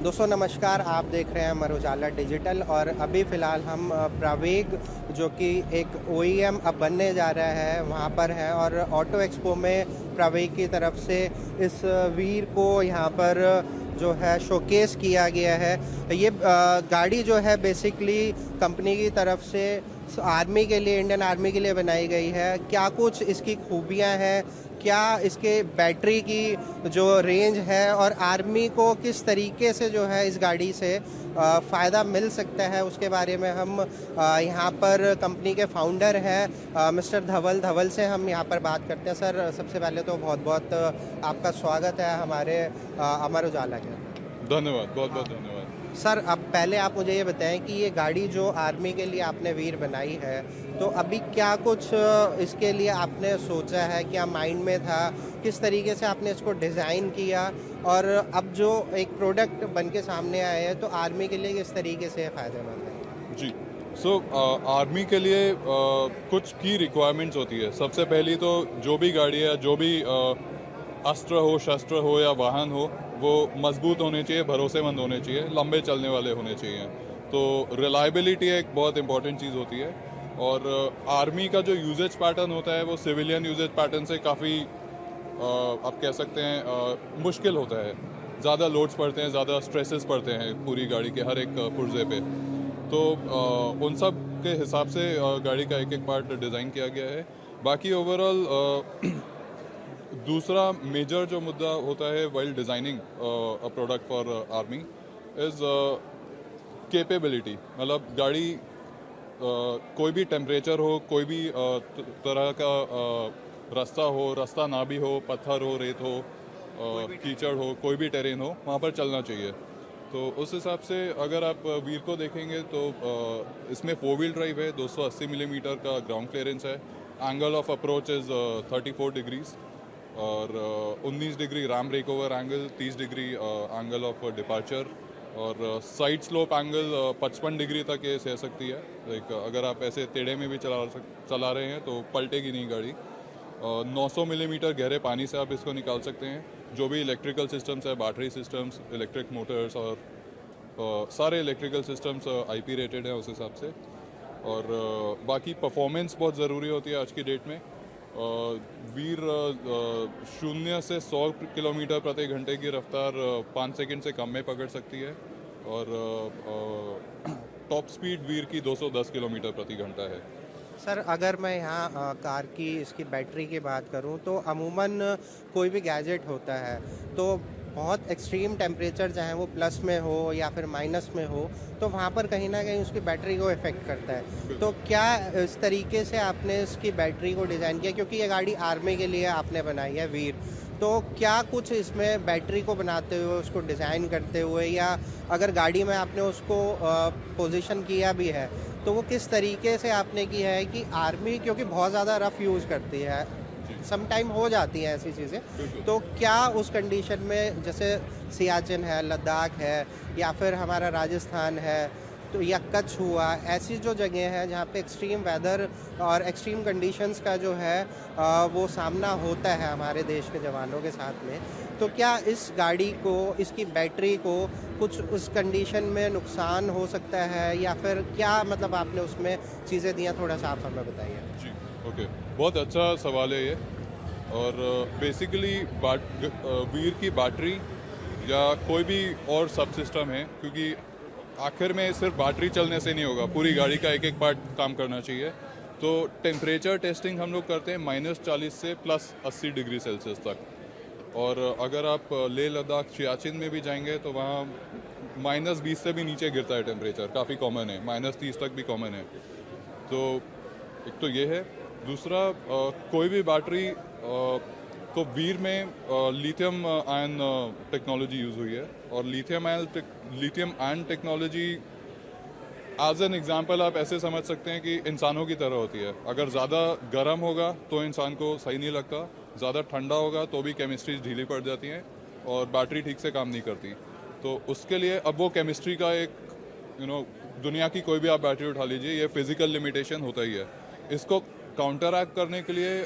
दोस्तों नमस्कार, आप देख रहे हैं अमर उजाला डिजिटल और अभी फ़िलहाल हम प्रवेग जो कि एक ओईएम अब बनने जा रहा है वहाँ पर हैं और ऑटो एक्सपो में प्रवेग की तरफ से इस वीर को यहाँ पर जो है शोकेस किया गया है। ये गाड़ी जो है बेसिकली कंपनी की तरफ से आर्मी के लिए, इंडियन आर्मी के लिए बनाई गई है। क्या कुछ इसकी खूबियाँ हैं, क्या इसके बैटरी की जो रेंज है और आर्मी को किस तरीके से जो है इस गाड़ी से फ़ायदा मिल सकता है, उसके बारे में हम यहाँ पर कंपनी के फाउंडर हैं मिस्टर धवल से हम यहाँ पर बात करते हैं। सर, सबसे पहले तो बहुत बहुत आपका स्वागत है हमारे अमर उजाला के। धन्यवाद, बहुत बहुत धन्यवाद। सर, अब पहले आप मुझे ये बताएं कि ये गाड़ी जो आर्मी के लिए आपने वीर बनाई है, तो अभी क्या कुछ इसके लिए आपने सोचा है, क्या माइंड में था, किस तरीके से आपने इसको डिज़ाइन किया और अब जो एक प्रोडक्ट बन के सामने आया है तो आर्मी के लिए किस तरीके से फ़ायदेमंद है? जी, आर्मी के लिए कुछ की रिक्वायरमेंट्स होती है। सबसे पहली तो जो भी गाड़ी है, जो भी अस्त्र हो, शस्त्र हो या वाहन हो, वो मजबूत होने चाहिए, भरोसेमंद होने चाहिए, लंबे चलने वाले होने चाहिए। तो रिलायबिलिटी एक बहुत इंपॉर्टेंट चीज़ होती है और आर्मी का जो यूजेज पैटर्न होता है वो सिविलियन यूजेज पैटर्न से काफ़ी आप कह सकते हैं मुश्किल होता है। ज़्यादा लोड्स पड़ते हैं, ज़्यादा स्ट्रेसेस पड़ते हैं पूरी गाड़ी के हर एक पुर्जे पे। तो उन सब के हिसाब से गाड़ी का एक एक पार्ट डिज़ाइन किया गया है। बाकी ओवरऑल दूसरा मेजर जो मुद्दा होता है while designing a product for army is capability. मतलब गाड़ी कोई भी टेम्परेचर हो, कोई भी तरह का रास्ता हो, रास्ता ना भी हो, पत्थर हो, रेत हो, कीचड़ हो, कोई भी टेरेन हो, वहाँ पर चलना चाहिए। तो उस हिसाब से अगर आप वीर को देखेंगे तो इसमें 4 व्हील ड्राइव है, 280 मिलीमीटर का ग्राउंड क्लियरेंस है, angle of approach is 34 degrees और 19 degree ramp break over angle, 30 degree angle of departure और साइड स्लोप एंगल 55 डिग्री तक ये सह सकती है। लाइक अगर आप ऐसे टेढ़े में भी चला रहे हैं तो पलटेगी नहीं गाड़ी। 900 मिलीमीटर गहरे पानी से आप इसको निकाल सकते हैं। जो भी इलेक्ट्रिकल सिस्टम्स है, बैटरी सिस्टम्स, इलेक्ट्रिक मोटर्स और सारे इलेक्ट्रिकल सिस्टम्स आईपी रेटेड है उस हिसाब से। और बाकी परफॉर्मेंस बहुत ज़रूरी होती है आज की डेट में। वीर 0 से 100 किलोमीटर प्रति घंटे की रफ्तार 5 सेकंड से कम में पकड़ सकती है और टॉप स्पीड वीर की 210 किलोमीटर प्रति घंटा है। सर, अगर मैं यहाँ कार की इसकी बैटरी की बात करूँ तो अमूमन कोई भी गैजेट होता है तो बहुत एक्सट्रीम टेम्परेचर चाहे वो प्लस में हो या फिर माइनस में हो तो वहाँ पर कहीं ना कहीं उसकी बैटरी को इफ़ेक्ट करता है। तो क्या इस तरीके से आपने इसकी बैटरी को डिज़ाइन किया, क्योंकि ये गाड़ी आर्मी के लिए आपने बनाई है वीर, तो क्या कुछ इसमें बैटरी को बनाते हुए, उसको डिज़ाइन करते हुए, या अगर गाड़ी में आपने उसको पोजीशन किया भी है तो वो किस तरीके से आपने किया है कि आर्मी क्योंकि बहुत ज़्यादा रफ़ यूज़ करती है, सम टाइम हो जाती हैं ऐसी चीज़ें, तो क्या उस कंडीशन में जैसे सियाचिन है, लद्दाख है या फिर हमारा राजस्थान है तो या कच्छ हुआ, ऐसी जो जगह हैं जहाँ पे एक्सट्रीम वेदर और एक्सट्रीम कंडीशंस का जो है वो सामना होता है हमारे देश के जवानों के साथ में, तो क्या इस गाड़ी को, इसकी बैटरी को कुछ उस कंडीशन में नुकसान हो सकता है या फिर क्या मतलब आपने उसमें चीज़ें दी हैं, थोड़ा सा आप हमें बताइए। जी, ओके, बहुत अच्छा सवाल है ये। और बेसिकली वीर की बैटरी या कोई भी और सब सिस्टम है, क्योंकि आखिर में सिर्फ बैटरी चलने से नहीं होगा, पूरी गाड़ी का एक एक पार्ट काम करना चाहिए। तो टेम्परेचर टेस्टिंग हम लोग करते हैं -40 से +80 डिग्री सेल्सियस तक। और अगर आप लेह लद्दाख सियाचिन में भी जाएंगे तो वहाँ -20 से भी नीचे गिरता है टेम्परेचर, काफ़ी कॉमन है, -30 तक भी कॉमन है। तो एक तो ये है। दूसरा, कोई भी बैटरी तो वीर में लिथियम आयन टेक्नोलॉजी यूज़ हुई है और lithium ion technology as an example आप ऐसे समझ सकते हैं कि इंसानों की तरह होती है। अगर ज़्यादा गर्म होगा तो इंसान को सही नहीं लगता, ज़्यादा ठंडा होगा तो भी केमिस्ट्री ढीली पड़ जाती हैं और बैटरी ठीक से काम नहीं करती। तो उसके लिए अब वो केमिस्ट्री का एक दुनिया की कोई भी आप बैटरी उठा लीजिए, ये फिजिकल लिमिटेशन होता ही है। इसको काउंटर एक्ट करने के लिए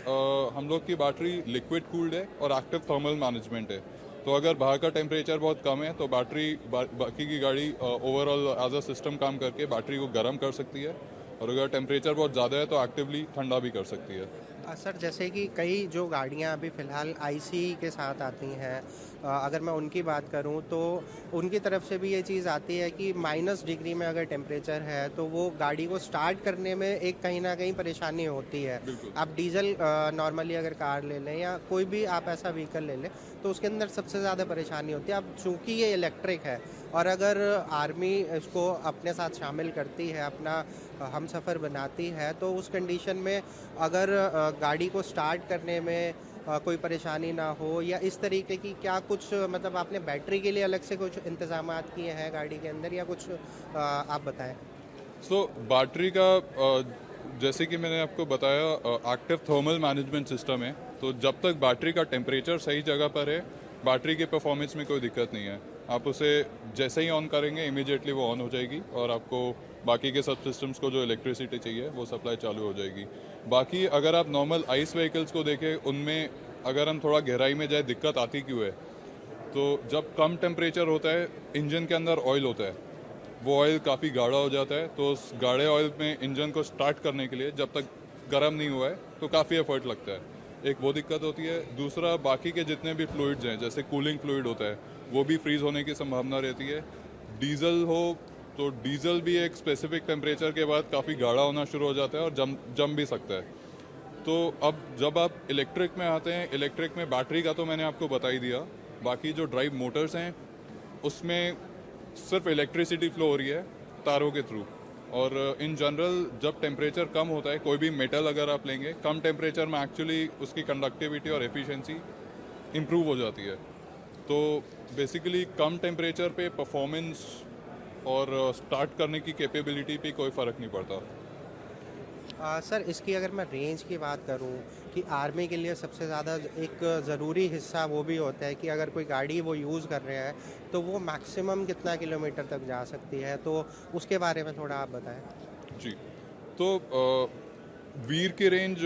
हम लोग की बैटरी लिक्विड कूल्ड है और एक्टिव थर्मल मैनेजमेंट है। तो अगर बाहर का टेम्परेचर बहुत कम है तो बाकी की गाड़ी ओवरऑल एज अ सिस्टम काम करके बैटरी को गर्म कर सकती है, और अगर टेम्परेचर बहुत ज़्यादा है तो एक्टिवली ठंडा भी कर सकती है। सर जैसे कि कई जो गाड़ियां अभी फ़िलहाल आईसी के साथ आती हैं, अगर मैं उनकी बात करूं तो उनकी तरफ से भी ये चीज़ आती है कि माइनस डिग्री में अगर टेम्परेचर है तो वो गाड़ी को स्टार्ट करने में एक कहीं ना कहीं परेशानी होती है। बिल्कुल। आप डीजल नॉर्मली अगर कार ले लें या कोई भी आप ऐसा व्हीकल ले लें तो उसके अंदर सबसे ज़्यादा परेशानी होती है। अब चूँकि ये इलेक्ट्रिक है और अगर आर्मी इसको अपने साथ शामिल करती है, अपना हम सफ़र बनाती है, तो उस कंडीशन में अगर गाड़ी को स्टार्ट करने में कोई परेशानी ना हो या इस तरीके की क्या कुछ मतलब आपने बैटरी के लिए अलग से कुछ इंतजामात किए हैं गाड़ी के अंदर या कुछ आप बताएं। बैटरी का जैसे कि मैंने आपको बताया, एक्टिव थर्मल मैनेजमेंट सिस्टम है, तो जब तक बैटरी का टेम्परेचर सही जगह पर है बैटरी के परफॉर्मेंस में कोई दिक्कत नहीं है। आप उसे जैसे ही ऑन करेंगे इमीडिएटली वो ऑन हो जाएगी और आपको बाकी के सब सिस्टम्स को जो इलेक्ट्रिसिटी चाहिए वो सप्लाई चालू हो जाएगी। बाकी अगर आप नॉर्मल आइस व्हीकल्स को देखें, उनमें अगर हम थोड़ा गहराई में जाए दिक्कत आती क्यों है, तो जब कम टेम्परेचर होता है इंजन के अंदर ऑयल होता है, वो ऑयल काफ़ी गाढ़ा हो जाता है, तो उस गाढ़े ऑयल में इंजन को स्टार्ट करने के लिए जब तक गर्म नहीं हुआ है तो काफ़ी एफर्ट लगता है। एक वो दिक्कत होती है। दूसरा, बाकी के जितने भी फ्लूइड्स हैं जैसे कूलिंग फ्लूइड होता है वो भी फ्रीज होने की संभावना रहती है। डीजल हो तो डीजल भी एक स्पेसिफिक टेम्परेचर के बाद काफ़ी गाढ़ा होना शुरू हो जाता है और जम भी सकता है। तो अब जब आप इलेक्ट्रिक में आते हैं, इलेक्ट्रिक में बैटरी का तो मैंने आपको बता ही दिया, बाकी जो ड्राइव मोटर्स हैं उसमें सिर्फ इलेक्ट्रिसिटी फ्लो हो रही है तारों के थ्रू। और इन जनरल जब टेम्परेचर कम होता है, कोई भी मेटल अगर आप लेंगे कम टेम्परेचर में एक्चुअली उसकी कंडक्टिविटी और एफिशिएंसी इम्प्रूव हो जाती है। तो बेसिकली कम टेम्परेचर पे परफॉर्मेंस और स्टार्ट करने की कैपेबिलिटी पे कोई फ़र्क नहीं पड़ता। सर इसकी अगर मैं रेंज की बात करूं कि आर्मी के लिए सबसे ज़्यादा एक ज़रूरी हिस्सा वो भी होता है कि अगर कोई गाड़ी वो यूज़ कर रहे हैं तो वो मैक्सिमम कितना किलोमीटर तक जा सकती है, तो उसके बारे में थोड़ा आप बताएं। जी, तो वीर की रेंज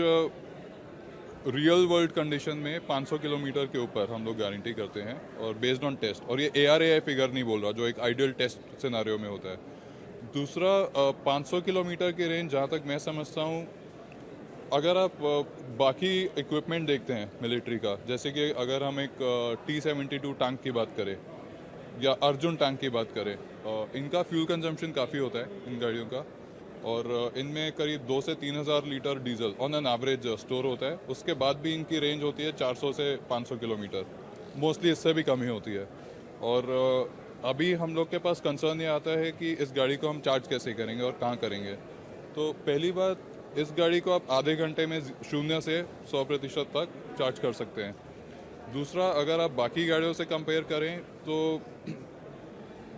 रियल वर्ल्ड कंडीशन में 500 किलोमीटर के ऊपर हम लोग गारंटी करते हैं, और बेस्ड ऑन टेस्ट, और ये ARAI फिगर नहीं बोल रहा जो एक आइडियल टेस्ट सिनेरियो में होता है। दूसरा, 500 किलोमीटर की रेंज जहाँ तक मैं समझता हूँ, अगर आप बाकी इक्विपमेंट देखते हैं मिलिट्री का, जैसे कि अगर हम एक T-72 टैंक की बात करें या अर्जुन टैंक की बात करें, इनका फ्यूल कंजम्पशन काफ़ी होता है इन गाड़ियों का, और इनमें करीब 2 से 3,000 litre diesel on an average store होता है। उसके बाद भी इनकी रेंज होती है 400 से 500 किलोमीटर, मोस्टली इससे भी कम ही होती है। और अभी हम लोग के पास कंसर्न ये आता है कि इस गाड़ी को हम चार्ज कैसे करेंगे और कहाँ करेंगे। तो पहली बात, इस गाड़ी को आप आधे घंटे में 0 से 100% तक चार्ज कर सकते हैं। दूसरा, अगर आप बाकी गाड़ियों से कंपेयर करें तो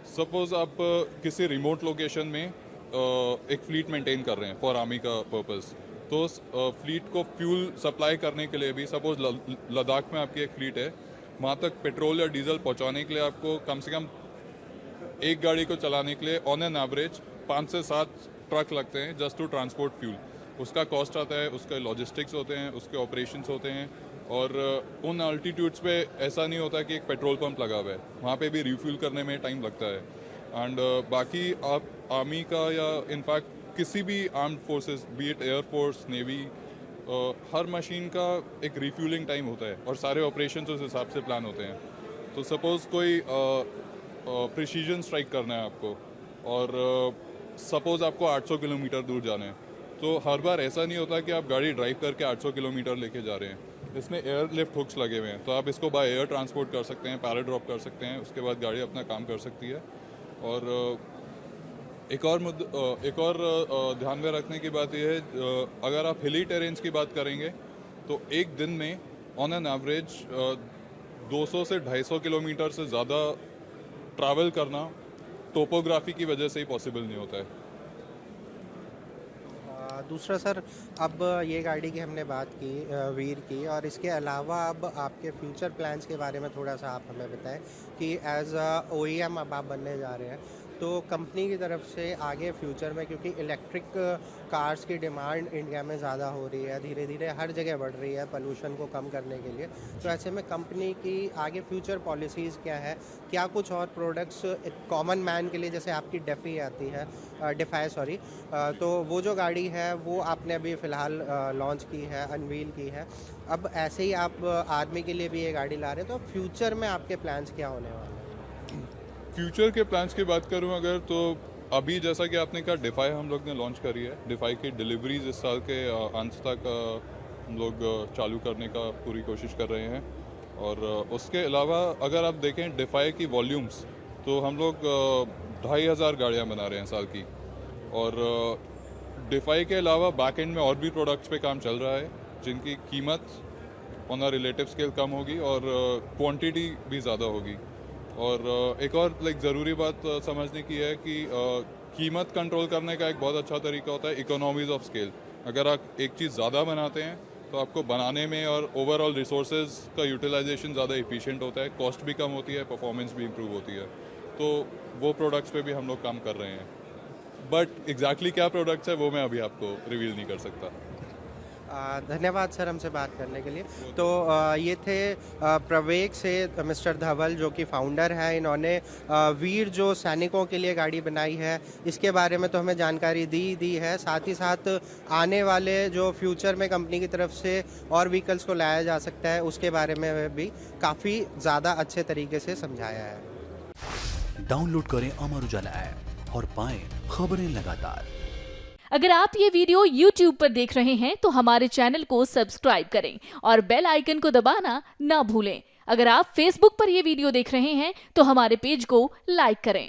सपोज़ आप किसी रिमोट लोकेशन में एक फ्लीट मेंटेन कर रहे हैं फॉर आर्मी का पर्पस, तो उस फ्लीट को फ्यूल सप्लाई करने के लिए भी, सपोज लद्दाख में आपकी एक फ्लीट है, वहाँ तक पेट्रोल या डीजल पहुँचाने के लिए आपको कम से कम एक गाड़ी को चलाने के लिए ऑन एन एवरेज 5 से 7 ट्रक लगते हैं जस्ट टू ट्रांसपोर्ट फ्यूल। उसका कॉस्ट आता है, उसके लॉजिस्टिक्स होते हैं, उसके ऑपरेशंस होते हैं, और उन अल्टीट्यूड्स पे ऐसा नहीं होता कि एक पेट्रोल पंप लगा हुआ है, वहाँ पे भी रिफ्यूल करने में टाइम लगता है। एंड बाकी आप आर्मी का या इनफैक्ट किसी भी armed forces, B it air force, navy, her machine का एक रिफ्यूलिंग टाइम होता है और सारे ऑपरेशंस उस हिसाब से प्लान होते हैं। तो सपोज़ कोई प्रिसीजन स्ट्राइक करना है आपको, और सपोज़ आपको 800 किलोमीटर दूर जाना है, तो हर बार ऐसा नहीं होता कि आप गाड़ी ड्राइव करके 800 किलोमीटर लेके जा रहे हैं। इसमें एयर लिफ्ट हुक्स लगे हुए हैं, तो आप इसको बाय एयर ट्रांसपोर्ट कर सकते हैं, पैरा ड्रॉप कर सकते हैं, उसके बाद गाड़ी अपना काम कर सकती है। और एक और ध्यान में रखने की बात यह है, अगर आप हिली टेरेन्स की बात करेंगे तो एक दिन में ऑन एन एवरेज 200 से 250 किलोमीटर से ज़्यादा ट्रैवल करना टोपोग्राफी की वजह से ही पॉसिबल नहीं होता है। दूसरा सर, अब ये गाड़ी की हमने बात की वीर की, और इसके अलावा अब आपके फ्यूचर प्लान्स के बारे में थोड़ा सा आप हमें बताएं कि एज अ OEM अब आप बनने जा रहे हैं, तो कंपनी की तरफ से आगे फ्यूचर में, क्योंकि इलेक्ट्रिक कार्स की डिमांड इंडिया में ज़्यादा हो रही है, धीरे धीरे हर जगह बढ़ रही है पोल्यूशन को कम करने के लिए, तो ऐसे में कंपनी की आगे फ्यूचर पॉलिसीज़ क्या है, क्या कुछ और प्रोडक्ट्स कॉमन मैन के लिए, जैसे आपकी डेफी आती है, डिफाई सॉरी, तो वो जो गाड़ी है वो आपने अभी फ़िलहाल लॉन्च की है, अनवील की है, अब ऐसे ही आप आर्मी के लिए भी ये गाड़ी ला रहे हैं, तो फ्यूचर में आपके प्लान्स क्या होने वाले हैं? फ्यूचर के प्लान्स की बात करूं अगर, तो अभी जैसा कि आपने कहा डिफाई हम लोग ने लॉन्च करी है। डिफाई की डिलीवरीज इस साल के अंत तक हम लोग चालू करने का पूरी कोशिश कर रहे हैं। और उसके अलावा अगर आप देखें डिफाई की वॉल्यूम्स, तो हम लोग 2500 गाड़ियाँ बना रहे हैं साल की। और डिफाई के अलावा बैक एंड में और भी प्रोडक्ट्स पे काम चल रहा है जिनकी कीमत ऑन अ रिलेटिव स्केल कम होगी और क्वांटिटी भी ज़्यादा होगी। और एक और ज़रूरी बात समझने की है कि कीमत कंट्रोल करने का एक बहुत अच्छा तरीका होता है इकोनॉमीज ऑफ स्केल। अगर आप एक चीज़ ज़्यादा बनाते हैं तो आपको बनाने में और ओवरऑल रिसोर्सेज का यूटिलाइजेशन ज़्यादा इफिशिएंट होता है, कॉस्ट भी कम होती है, परफॉर्मेंस भी इम्प्रूव होती है। तो वो प्रोडक्ट्स पे भी हम लोग काम कर रहे हैं, बट एग्जैक्टली क्या प्रोडक्ट्स है वो मैं अभी आपको रिवील नहीं कर सकता। धन्यवाद सर हमसे बात करने के लिए। तो ये थे प्रवेग से मिस्टर धवल जो कि फाउंडर है। इन्होंने वीर जो सैनिकों के लिए गाड़ी बनाई है इसके बारे में तो हमें जानकारी दी है, साथ ही साथ आने वाले जो फ्यूचर में कंपनी की तरफ से और व्हीकल्स को लाया जा सकता है उसके बारे में भी काफ़ी ज़्यादा अच्छे तरीके से समझाया है। डाउनलोड करें अमर उजाला ऐप और पाएं खबरें लगातार। अगर आप ये वीडियो YouTube पर देख रहे हैं तो हमारे चैनल को सब्सक्राइब करें और बेल आइकन को दबाना ना भूलें। अगर आप Facebook पर ये वीडियो देख रहे हैं तो हमारे पेज को लाइक करें।